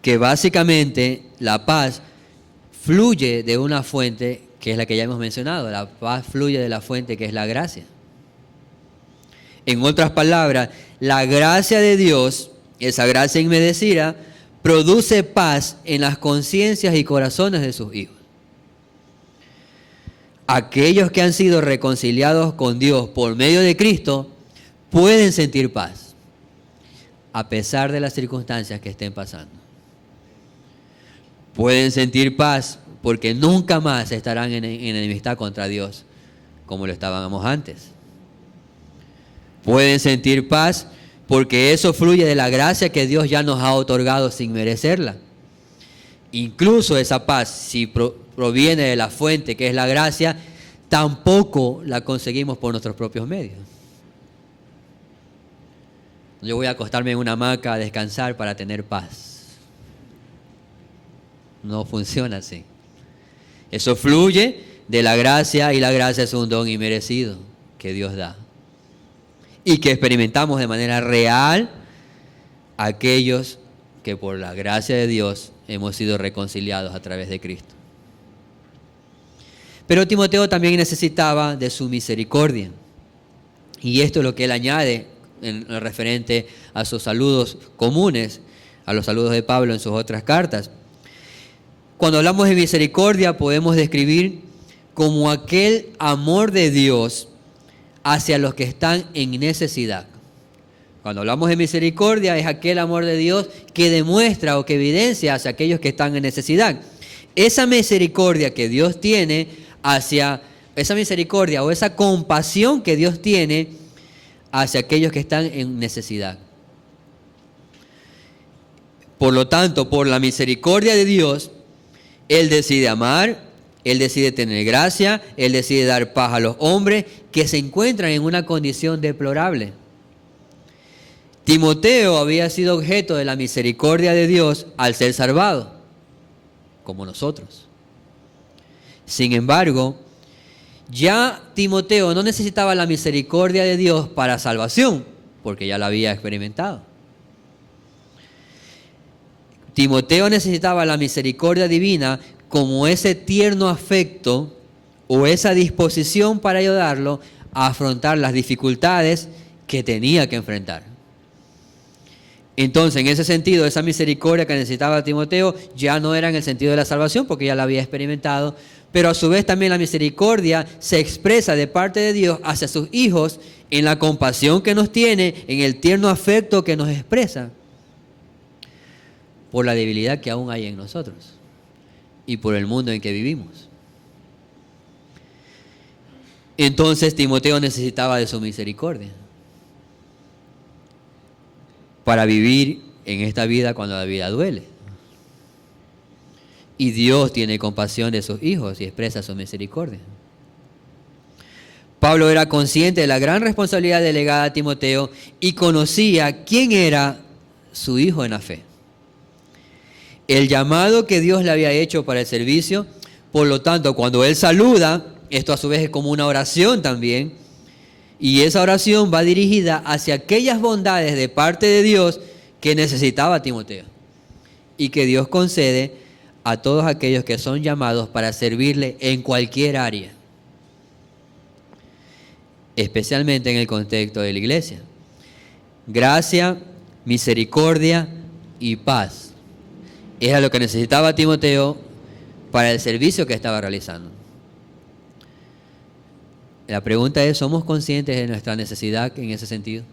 que básicamente la paz fluye de una fuente que es la que ya hemos mencionado. La paz fluye de la fuente que es la gracia. En otras palabras, la gracia de Dios, esa gracia inmerecida, produce paz en las conciencias y corazones de sus hijos. Aquellos que han sido reconciliados con Dios por medio de Cristo pueden sentir paz, a pesar de las circunstancias que estén pasando. Pueden sentir paz porque nunca más estarán en enemistad contra Dios como lo estábamos antes. Pueden sentir paz porque eso fluye de la gracia que Dios ya nos ha otorgado sin merecerla. Incluso esa paz, si proviene de la fuente que es la gracia, tampoco la conseguimos por nuestros propios medios. Yo voy a acostarme en una hamaca a descansar para tener paz. No funciona así. Eso fluye de la gracia y la gracia es un don inmerecido que Dios da. Y que experimentamos de manera real aquellos que por la gracia de Dios hemos sido reconciliados a través de Cristo. Pero Timoteo también necesitaba de su misericordia. Y esto es lo que él añade en referente a sus saludos comunes, a los saludos de Pablo en sus otras cartas. Cuando hablamos de misericordia podemos describir como aquel amor de Dios hacia los que están en necesidad. Cuando hablamos de misericordia es aquel amor de Dios que demuestra o que evidencia hacia aquellos que están en necesidad. Esa misericordia que Dios tiene hacia, esa misericordia o esa compasión que Dios tiene hacia aquellos que están en necesidad. Por lo tanto, por la misericordia de Dios, Él decide amar, Él decide tener gracia, Él decide dar paz a los hombres que se encuentran en una condición deplorable. Timoteo había sido objeto de la misericordia de Dios al ser salvado, como nosotros. Sin embargo, ya Timoteo no necesitaba la misericordia de Dios para salvación, porque ya la había experimentado. Timoteo necesitaba la misericordia divina como ese tierno afecto o esa disposición para ayudarlo a afrontar las dificultades que tenía que enfrentar. Entonces, en ese sentido, esa misericordia que necesitaba Timoteo ya no era en el sentido de la salvación, porque ya la había experimentado, pero a su vez también la misericordia se expresa de parte de Dios hacia sus hijos en la compasión que nos tiene, en el tierno afecto que nos expresa por la debilidad que aún hay en nosotros. y por el mundo en que vivimos. Entonces Timoteo necesitaba de su misericordia para vivir en esta vida cuando la vida duele. Y Dios tiene compasión de sus hijos y expresa su misericordia. Pablo era consciente de la gran responsabilidad delegada a Timoteo y conocía quién era su hijo en la fe. El llamado que Dios le había hecho para el servicio, por lo tanto, cuando él saluda, esto a su vez es como una oración también, y esa oración va dirigida hacia aquellas bondades de parte de Dios que necesitaba Timoteo y que Dios concede a todos aquellos que son llamados para servirle en cualquier área, especialmente en el contexto de la iglesia. Gracia, misericordia y paz era lo que necesitaba Timoteo para el servicio que estaba realizando. La pregunta es, ¿somos conscientes de nuestra necesidad en ese sentido?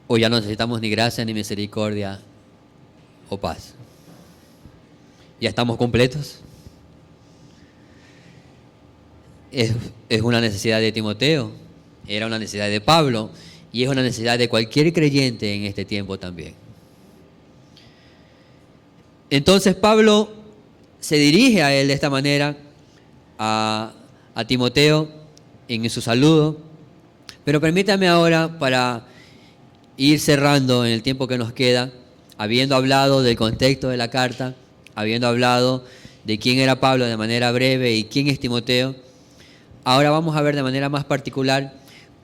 ¿O ya no necesitamos ni gracia, ni misericordia o paz? ¿Ya estamos completos? Es una necesidad de Timoteo, era una necesidad de Pablo y es una necesidad de cualquier creyente en este tiempo también. Entonces Pablo se dirige a él de esta manera, a Timoteo en su saludo, pero permítame ahora, para ir cerrando en el tiempo que nos queda, habiendo hablado del contexto de la carta, habiendo hablado de quién era Pablo de manera breve y quién es Timoteo, ahora vamos a ver de manera más particular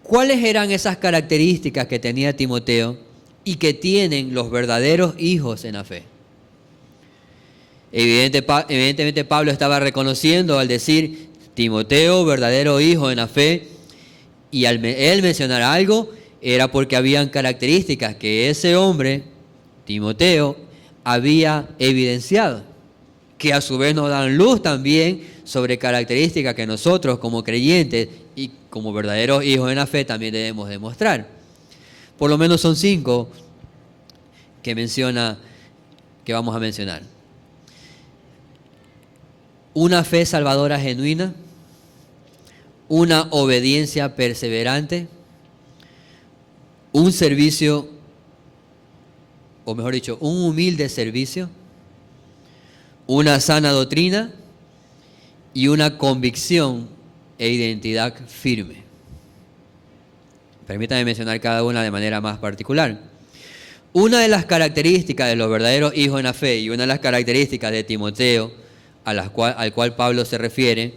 cuáles eran esas características que tenía Timoteo y que tienen los verdaderos hijos en la fe. Evidentemente Pablo estaba reconociendo al decir Timoteo, verdadero hijo en la fe, y al él mencionar algo era porque habían características que ese hombre, Timoteo, había evidenciado, que a su vez nos dan luz también sobre características que nosotros como creyentes y como verdaderos hijos en la fe también debemos demostrar. Por lo menos son 5 que vamos a mencionar. Una fe salvadora genuina, una obediencia perseverante, un servicio, o mejor dicho, un humilde servicio, una sana doctrina y una convicción e identidad firme. Permítanme mencionar cada una de manera más particular. Una de las características de los verdaderos hijos en la fe y una de las características de Timoteo, al cual Pablo se refiere,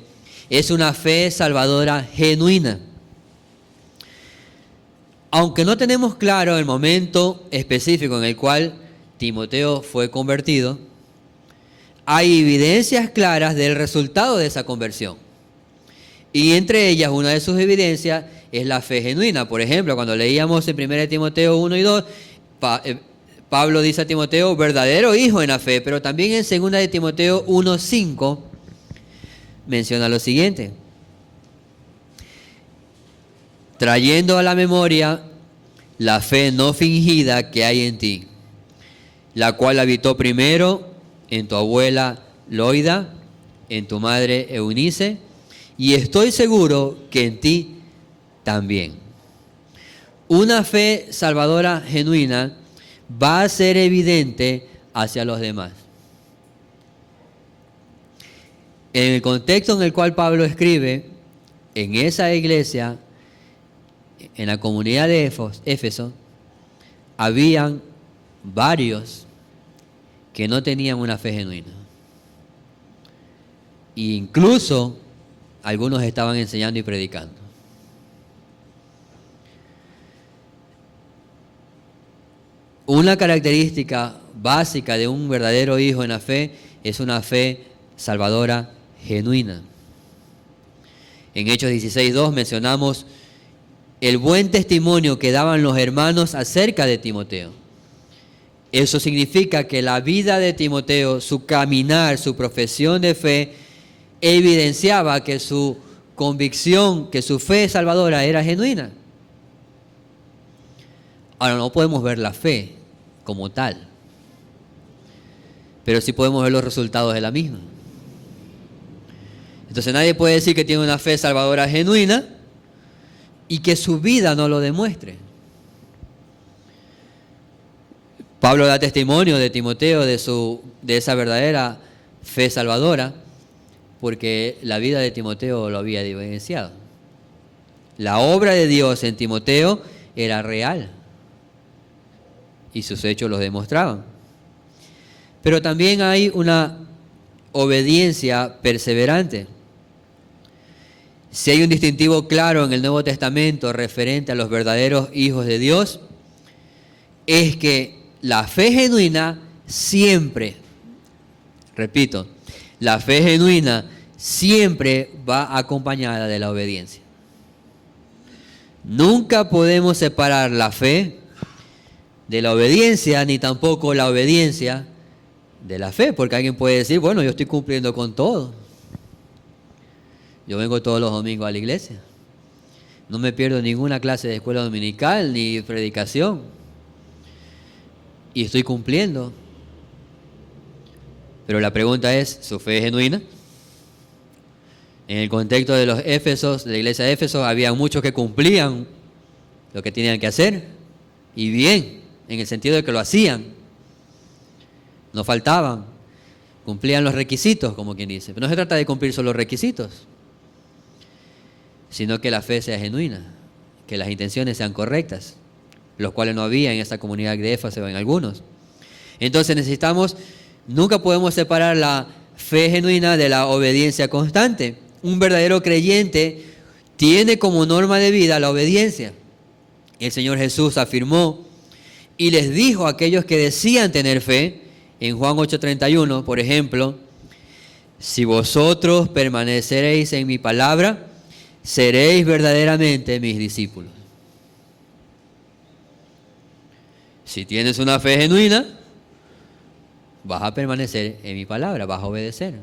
es una fe salvadora genuina. Aunque no tenemos claro el momento específico en el cual Timoteo fue convertido, hay evidencias claras del resultado de esa conversión. Y entre ellas, una de sus evidencias es la fe genuina. Por ejemplo, cuando leíamos en 1 Timoteo 1 y 2, Pablo dice a Timoteo, verdadero hijo en la fe, pero también en 2 Timoteo 1:5 menciona lo siguiente: trayendo a la memoria la fe no fingida que hay en ti, la cual habitó primero en tu abuela Loida, en tu madre Eunice, y estoy seguro que en ti también. Una fe salvadora genuina va a ser evidente hacia los demás. En el contexto en el cual Pablo escribe, en esa iglesia, en la comunidad de Éfeso, habían varios que no tenían una fe genuina. E incluso algunos estaban enseñando y predicando. Una característica básica de un verdadero hijo en la fe es una fe salvadora genuina. En Hechos 16:2 mencionamos el buen testimonio que daban los hermanos acerca de Timoteo. Eso significa que la vida de Timoteo, su caminar, su profesión de fe, evidenciaba que su convicción, que su fe salvadora era genuina. Ahora, no podemos ver la fe como tal, pero sí podemos ver los resultados de la misma. Entonces nadie puede decir que tiene una fe salvadora genuina y que su vida no lo demuestre. Pablo da testimonio de Timoteo de esa verdadera fe salvadora, porque la vida de Timoteo lo había evidenciado. La obra de Dios en Timoteo era real y sus hechos los demostraban. Pero también hay una obediencia perseverante. Si hay un distintivo claro en el Nuevo Testamento referente a los verdaderos hijos de Dios, es que la fe genuina siempre, repito, la fe genuina siempre va acompañada de la obediencia. Nunca podemos separar la fe de la obediencia, ni tampoco la obediencia de la fe, porque alguien puede decir, bueno, yo estoy cumpliendo con todo. Yo vengo todos los domingos a la iglesia. No me pierdo ninguna clase de escuela dominical ni predicación. Y estoy cumpliendo. Pero la pregunta es, ¿su fe es genuina? En el contexto de los Éfesos, de la iglesia de Éfesos, había muchos que cumplían lo que tenían que hacer. Y bien, en el sentido de que lo hacían. No faltaban. Cumplían los requisitos, como quien dice. Pero no se trata de cumplir solo los requisitos, sino que la fe sea genuina, que las intenciones sean correctas, los cuales no había en esa comunidad de Éfeso o en algunos. Entonces nunca podemos separar la fe genuina de la obediencia constante. Un verdadero creyente tiene como norma de vida la obediencia. El Señor Jesús afirmó y les dijo a aquellos que decían tener fe, en Juan 8:31, por ejemplo, si vosotros permaneceréis en mi palabra, seréis verdaderamente mis discípulos. Si tienes una fe genuina, vas a permanecer en mi palabra, vas a obedecer.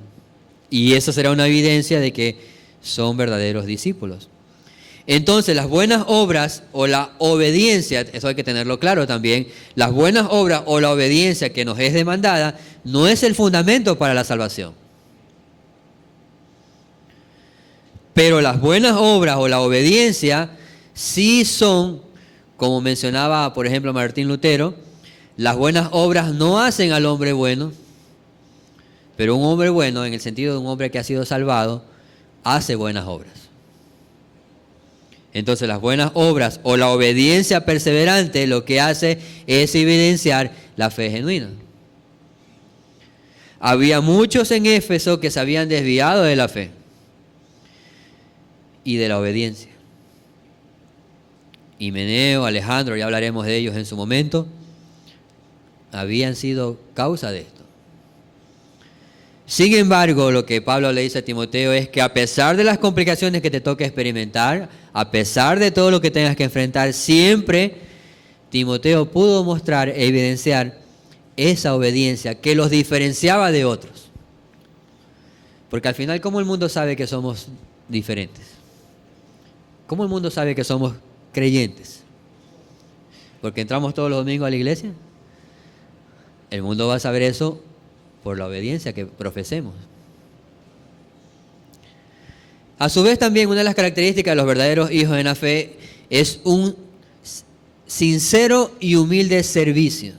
Y eso será una evidencia de que son verdaderos discípulos. Entonces, las buenas obras o la obediencia, eso hay que tenerlo claro también, las buenas obras o la obediencia que nos es demandada no es el fundamento para la salvación. Pero las buenas obras o la obediencia sí son, como mencionaba por ejemplo Martín Lutero, las buenas obras no hacen al hombre bueno, pero un hombre bueno, en el sentido de un hombre que ha sido salvado, hace buenas obras. Entonces las buenas obras o la obediencia perseverante lo que hace es evidenciar la fe genuina. Había muchos en Éfeso que se habían desviado de la fe y de la obediencia. Himeneo, Alejandro, ya hablaremos de ellos en su momento, habían sido causa de esto. Sin embargo, lo que Pablo le dice a Timoteo es que a pesar de las complicaciones que te toque experimentar, a pesar de todo lo que tengas que enfrentar, siempre Timoteo pudo mostrar e evidenciar esa obediencia que los diferenciaba de otros. Porque al final, ¿cómo el mundo sabe que somos diferentes? ¿Cómo el mundo sabe que somos creyentes? ¿Porque entramos todos los domingos a la iglesia? El mundo va a saber eso por la obediencia que profesemos. A su vez también una de las características de los verdaderos hijos de la fe es un sincero y humilde servicio.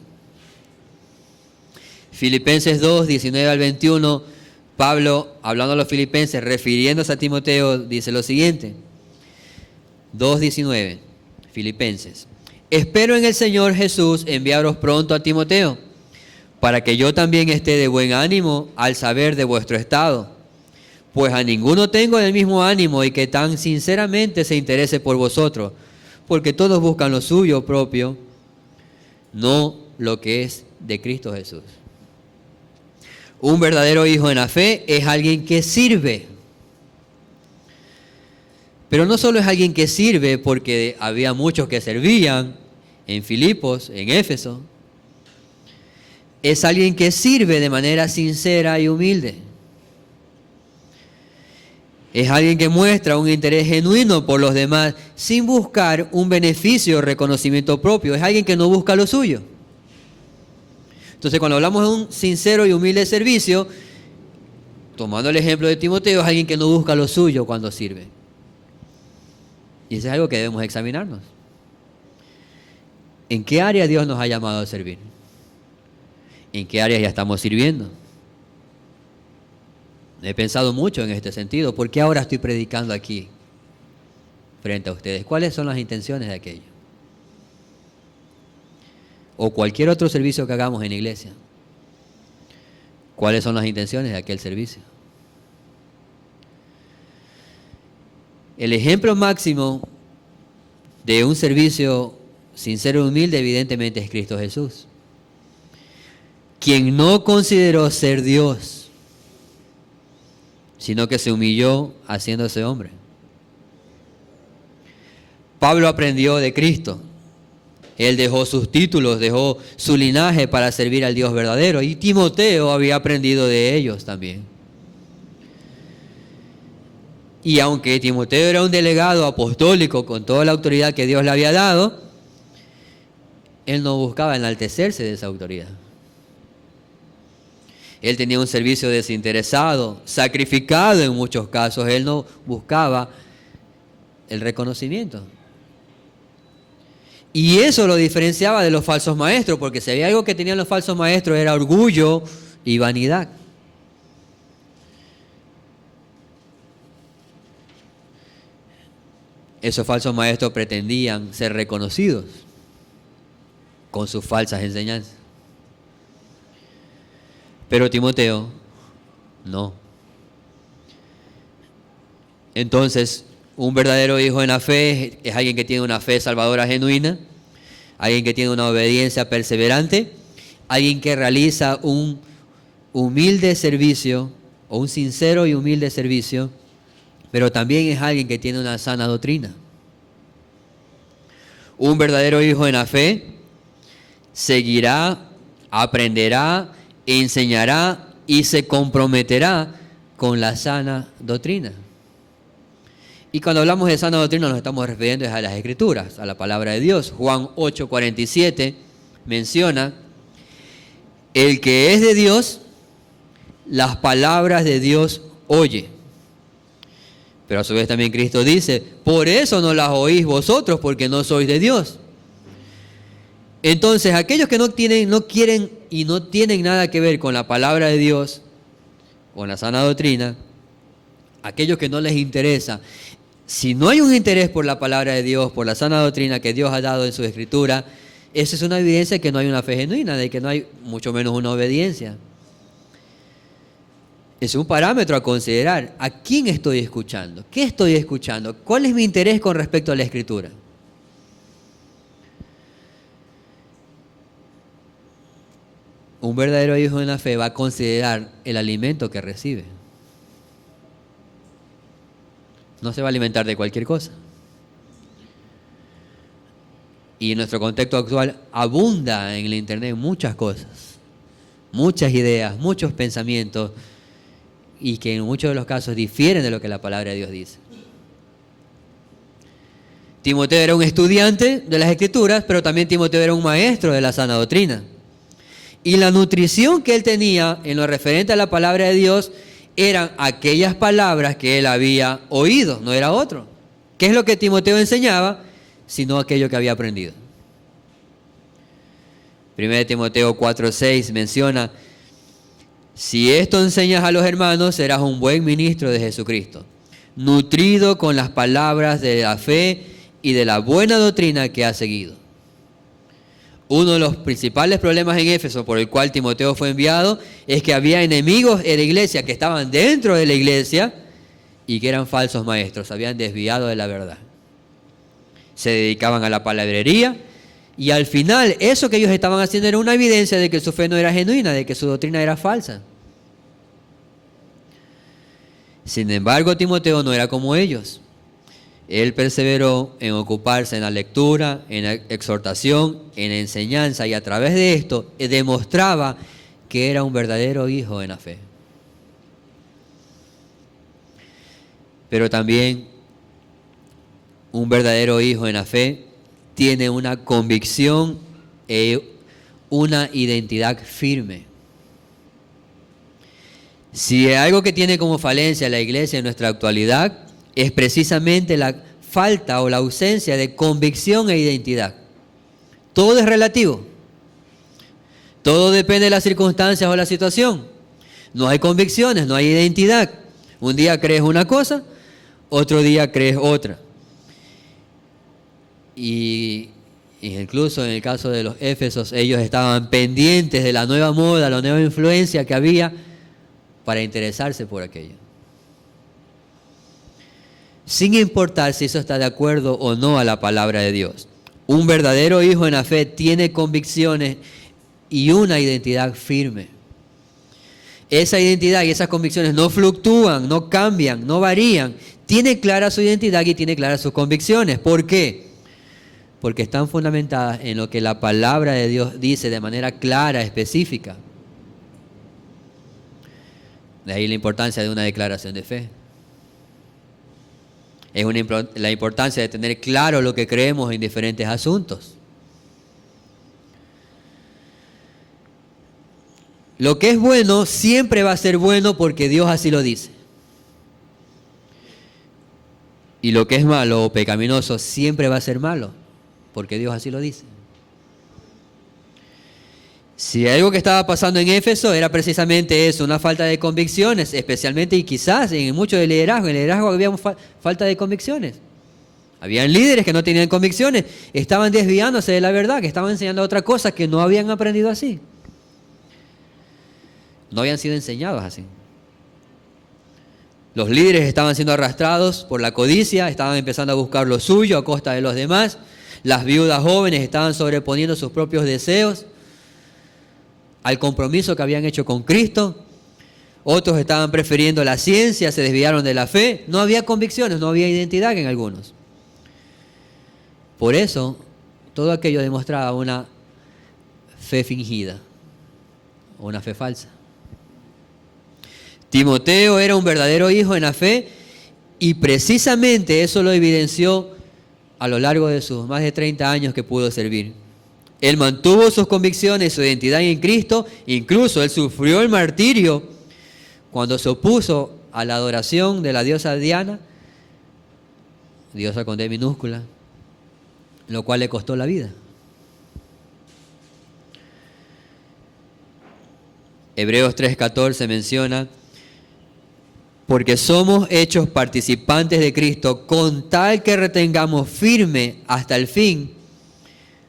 Filipenses 2, 19 al 21, Pablo, hablando a los filipenses, refiriéndose a Timoteo, dice lo siguiente. 2:19, Filipenses. Espero en el Señor Jesús enviaros pronto a Timoteo, para que yo también esté de buen ánimo al saber de vuestro estado. Pues a ninguno tengo del mismo ánimo y que tan sinceramente se interese por vosotros, porque todos buscan lo suyo propio, no lo que es de Cristo Jesús. Un verdadero hijo en la fe es alguien que sirve. Pero no solo es alguien que sirve porque había muchos que servían en Filipos, en Éfeso. Es alguien que sirve de manera sincera y humilde. Es alguien que muestra un interés genuino por los demás sin buscar un beneficio o reconocimiento propio. Es alguien que no busca lo suyo. Entonces, cuando hablamos de un sincero y humilde servicio, tomando el ejemplo de Timoteo, es alguien que no busca lo suyo cuando sirve. Y eso es algo que debemos examinarnos. ¿En qué área Dios nos ha llamado a servir? ¿En qué áreas ya estamos sirviendo? He pensado mucho en este sentido. ¿Por qué ahora estoy predicando aquí frente a ustedes? ¿Cuáles son las intenciones de aquello? O cualquier otro servicio que hagamos en la iglesia. ¿Cuáles son las intenciones de aquel servicio? El ejemplo máximo de un servicio sincero y humilde evidentemente es Cristo Jesús, quien no consideró ser Dios, sino que se humilló haciéndose hombre. Pablo aprendió de Cristo. Él dejó sus títulos, dejó su linaje para servir al Dios verdadero. Y Timoteo había aprendido de ellos también. Y aunque Timoteo era un delegado apostólico con toda la autoridad que Dios le había dado, él no buscaba enaltecerse de esa autoridad. Él tenía un servicio desinteresado, sacrificado en muchos casos. Él no buscaba el reconocimiento. Y eso lo diferenciaba de los falsos maestros, porque si había algo que tenían los falsos maestros era orgullo y vanidad. Esos falsos maestros pretendían ser reconocidos con sus falsas enseñanzas. Pero Timoteo, no. Entonces, un verdadero hijo en la fe es alguien que tiene una fe salvadora genuina, alguien que tiene una obediencia perseverante, alguien que realiza un humilde servicio, o un sincero y humilde servicio, pero también es alguien que tiene una sana doctrina. Un verdadero hijo en la fe seguirá, aprenderá, enseñará y se comprometerá con la sana doctrina. Y cuando hablamos de sana doctrina nos estamos refiriendo a las Escrituras, a la palabra de Dios. Juan 8:47 menciona: el que es de Dios, las palabras de Dios oye. Pero a su vez también Cristo dice: por eso no las oís vosotros, porque no sois de Dios. Entonces, aquellos que no quieren y no tienen nada que ver con la palabra de Dios, con la sana doctrina, aquellos que no les interesa, si no hay un interés por la palabra de Dios, por la sana doctrina que Dios ha dado en su Escritura, esa es una evidencia de que no hay una fe genuina, de que no hay mucho menos una obediencia. Es un parámetro a considerar. ¿A quién estoy escuchando? ¿Qué estoy escuchando? ¿Cuál es mi interés con respecto a la Escritura? Un verdadero hijo en la fe va a considerar el alimento que recibe. No se va a alimentar de cualquier cosa. Y en nuestro contexto actual abunda en el internet muchas cosas, muchas ideas, muchos pensamientos, y que en muchos de los casos difieren de lo que la palabra de Dios dice. Timoteo era un estudiante de las Escrituras, pero también Timoteo era un maestro de la sana doctrina. Y la nutrición que él tenía en lo referente a la palabra de Dios eran aquellas palabras que él había oído, no era otro. ¿Qué es lo que Timoteo enseñaba? Sino aquello que había aprendido. 1 Timoteo 4:6 menciona: si esto enseñas a los hermanos, serás un buen ministro de Jesucristo, nutrido con las palabras de la fe y de la buena doctrina que has seguido. Uno de los principales problemas en Éfeso por el cual Timoteo fue enviado es que había enemigos en la iglesia que estaban dentro de la iglesia y que eran falsos maestros, habían desviado de la verdad. Se dedicaban a la palabrería y al final eso que ellos estaban haciendo era una evidencia de que su fe no era genuina, de que su doctrina era falsa. Sin embargo, Timoteo no era como ellos. Él perseveró en ocuparse en la lectura, en la exhortación, en la enseñanza, y a través de esto demostraba que era un verdadero hijo en la fe. Pero también un verdadero hijo en la fe tiene una convicción, una identidad firme. Si hay algo que tiene como falencia la iglesia en nuestra actualidad, es precisamente la falta o la ausencia de convicción e identidad. Todo es relativo. Todo depende de las circunstancias o la situación. No hay convicciones, no hay identidad. Un día crees una cosa, otro día crees otra. Y incluso en el caso de los Éfesos, ellos estaban pendientes de la nueva moda, la nueva influencia que había para interesarse por aquello. Sin importar si eso está de acuerdo o no a la palabra de Dios. Un verdadero hijo en la fe tiene convicciones y una identidad firme. Esa identidad y esas convicciones no fluctúan, no cambian, no varían. Tiene clara su identidad y tiene claras sus convicciones. ¿Por qué? Porque están fundamentadas en lo que la palabra de Dios dice de manera clara, específica. De ahí la importancia de una declaración de fe. Es la importancia de tener claro lo que creemos en diferentes asuntos. Lo que es bueno siempre va a ser bueno porque Dios así lo dice. Y lo que es malo o pecaminoso siempre va a ser malo porque Dios así lo dice. Si algo que estaba pasando en Éfeso era precisamente eso, una falta de convicciones, especialmente y quizás en mucho de liderazgo. En el liderazgo había falta de convicciones. Habían líderes que no tenían convicciones, estaban desviándose de la verdad, que estaban enseñando otra cosa que no habían aprendido así. No habían sido enseñados así. Los líderes estaban siendo arrastrados por la codicia, estaban empezando a buscar lo suyo a costa de los demás. Las viudas jóvenes estaban sobreponiendo sus propios deseos al compromiso que habían hecho con Cristo. Otros estaban prefiriendo la ciencia, se desviaron de la fe. No había convicciones, no había identidad en algunos. Por eso, todo aquello demostraba una fe fingida o una fe falsa. Timoteo era un verdadero hijo en la fe y precisamente eso lo evidenció a lo largo de sus más de 30 años que pudo servir. Él mantuvo sus convicciones, su identidad en Cristo, incluso él sufrió el martirio cuando se opuso a la adoración de la diosa Diana, diosa con D minúscula, lo cual le costó la vida. Hebreos 3:14 menciona: porque somos hechos participantes de Cristo con tal que retengamos firme hasta el fin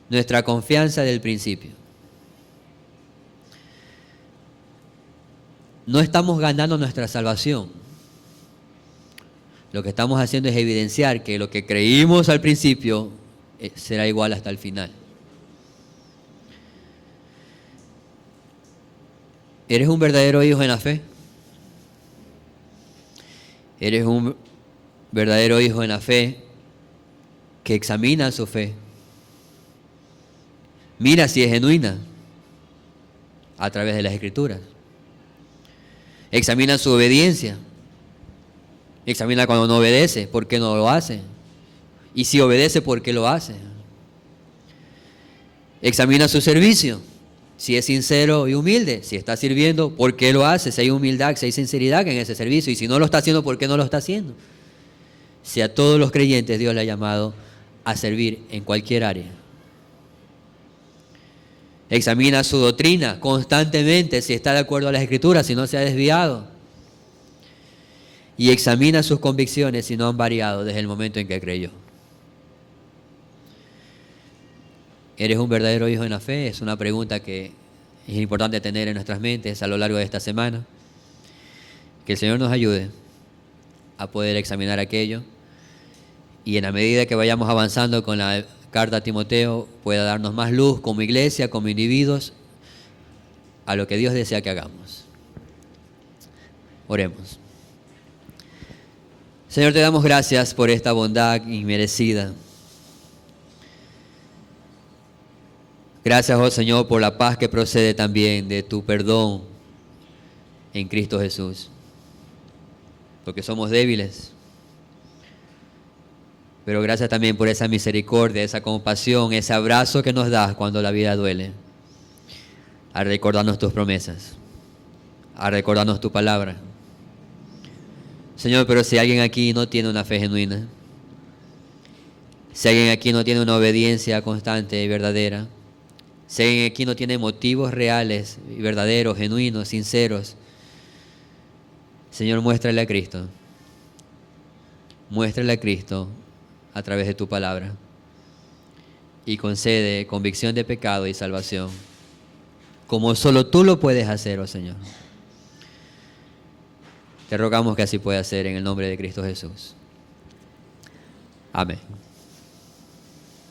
nuestra confianza del principio. No estamos ganando nuestra salvación. Lo que estamos haciendo es evidenciar que lo que creímos al principio será igual hasta el final. ¿Eres un verdadero hijo en la fe? ¿Eres un verdadero hijo en la fe que examina su fe? Mira si es genuina a través de las Escrituras. Examina su obediencia. Examina cuando no obedece, por qué no lo hace. Y si obedece, por qué lo hace. Examina su servicio. Si es sincero y humilde, si está sirviendo, ¿por qué lo hace? Si hay humildad, si hay sinceridad en ese servicio. Y si no lo está haciendo, ¿por qué no lo está haciendo? Si a todos los creyentes Dios le ha llamado a servir en cualquier área. Examina su doctrina constantemente, si está de acuerdo a las Escrituras, si no se ha desviado. Y examina sus convicciones si no han variado desde el momento en que creyó. ¿Eres un verdadero hijo en la fe? Es una pregunta que es importante tener en nuestras mentes a lo largo de esta semana. Que el Señor nos ayude a poder examinar aquello y en la medida que vayamos avanzando con la carta a Timoteo pueda darnos más luz como iglesia, como individuos, a lo que Dios desea que hagamos. Oremos. Señor, te damos gracias por esta bondad inmerecida. Gracias, oh Señor, por la paz que procede también de tu perdón en Cristo Jesús. Porque somos débiles. Pero gracias también por esa misericordia, esa compasión, ese abrazo que nos das cuando la vida duele. a recordarnos tus promesas, a recordarnos tu palabra. Señor, pero si alguien aquí no tiene una fe genuina, si alguien aquí no tiene una obediencia constante y verdadera, si alguien aquí no tiene motivos reales y verdaderos, genuinos, sinceros, Señor, muéstrale a Cristo. Muéstrale a Cristo a través de tu palabra y concede convicción de pecado y salvación, como solo tú lo puedes hacer, oh Señor. Te rogamos que así pueda ser en el nombre de Cristo Jesús. Amén.